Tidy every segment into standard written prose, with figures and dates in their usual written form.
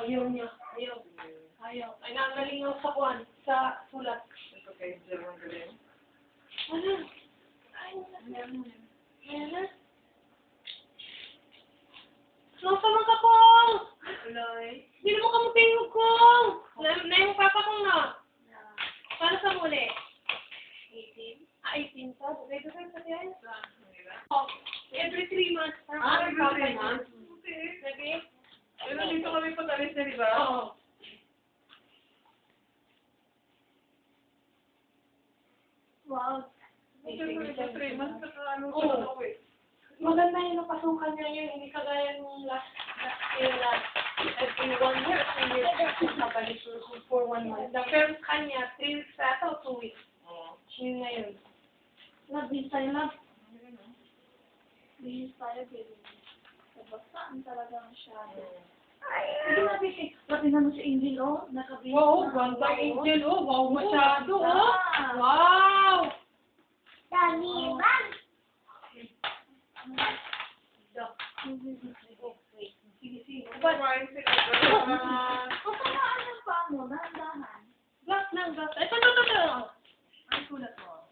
Ayaw niya. Ayaw. Ayaw. Ay, nagaling ako sa kuwan. Sa sulat. Ito kay Angel ang galing. Ano? Ay, ayan na. Nasaan ka, Kong? Alay. Hindi mo ka mapingog, Kong. Na yung papa ko nga. Paano sa muli? 18? 18 pa? Dugay-dugay pa yan. Oh, every 3 months. Every 3 months? Okay. Sabi? Pero dito kami patalis na, di ba? Oo. Wow. Kasi 3 months na ano Oo. sa ako eh. Maganda yung napasukan niya yun. Hindi kagaya nung last year na every 1 year, 2 years, kapalik for 1 month. The first kanya, 3 weeks ata o 2 weeks. Oo. Yun na yun. Love, din tayo, love. Din tayo, baby. Nabasaan talaga masyado. Hindi natin si, pati naman si Angel, oh. Nakabili. Wow, ganda Angel, oh. Wow, masyado, oh. Wow! Dami man. Sige, sige. Kumain sila. Pasamaan ng pa mo, dahan-dahan. Glass lang, glass. Ito. Ang sulat mo.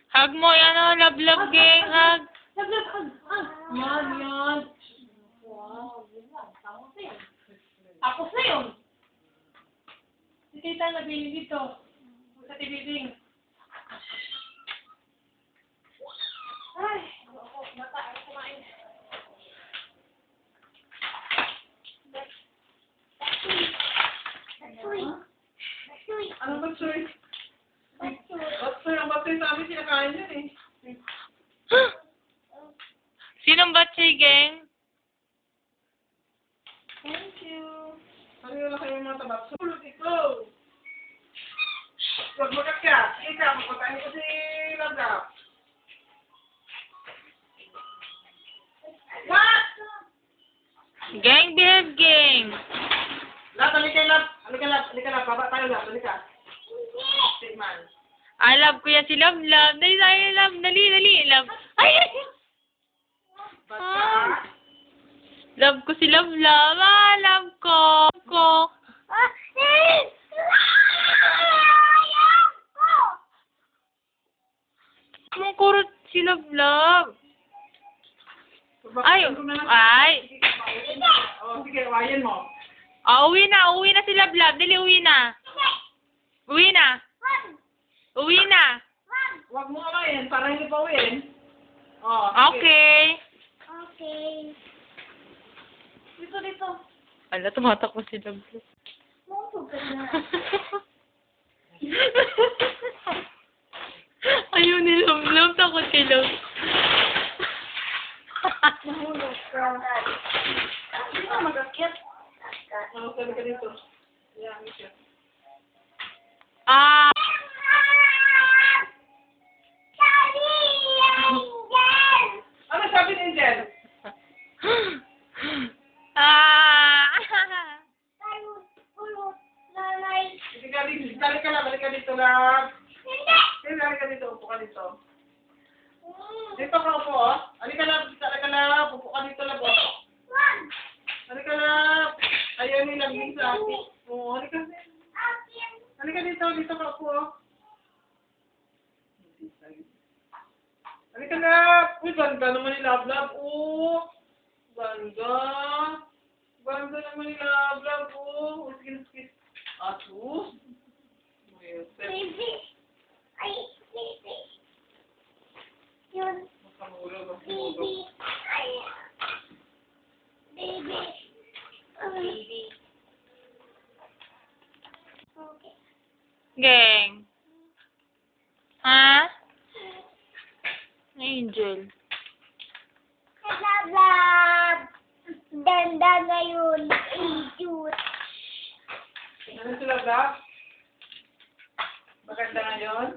Hug mo, yan o, love, gang, hug. Yan. Wow, yun lang. Tama sa yun. Tapos na yun. Si tita nabili dito. Sa tibibing. Ay, ako, bata, ako kumain. Basuy. Basuy. Ano ba, Choy? Basuy. Batsoy, ang batsoy sa amin, sinakain yan eh. Sinong batchay, gang? Thank you. Ano yun lang kayo mga tabak? Sulot ito! Huwag mo kakya. Sige ka, magpatahin ko si Labda. What? Gang, behave, gang. Lab, halika, Lab. Halika, Lab. Baba tayo, Lab. Halika. Tigman. I love ko yan si Love. Dali tayo, Love. Dali, Love. Ay! Ba't ka? Love ko si Love. Love ko. Ah, eh! Ayaw ko! Kumukurot si Love. Ay, ay. Oh, sige, awayan mo. Uwi na si Love. Dali, uwi na. Uwi na. Huwag mo awayan, para hindi pa uwiin. Oh, sige. Okay. Okay. Dito. Ala, tumatakbo si Love. Mungtog ka na. Ayaw ni Love. Takot kay Love. Nahulog ka. Hindi ka mag-akyat. Oh, sabi ka dito. Yan, siya. Ah. Sabi, Angel! Ano sabi ni Angel? Ah. Kulot, nanay. Sige ka dito. Balik ka dito, Lab. Hindi! Sige, balik ka dito. Upo ka dito. Dito ka upo, oh. Halika, Lab. Upo ka dito, Lab. Wag! Halika, Lab. Ayaw ni Lab din sa akin. Oo, halika. Akin. Halika dito. Dito ka upo, oh. Halika, Lab. Uy, ganda naman ni Lab. Oh. Ganda. Ganda naman ni Lab. Oh. Sige. Asus. Baby. Ay, baby. Yun. Makamulog. Baby. Ay. Baby. Baby. Okay. Gang. Ha? Angel. Love. Ganda ngayon. Cute. Ano sila, Lab? Maganda ngayon?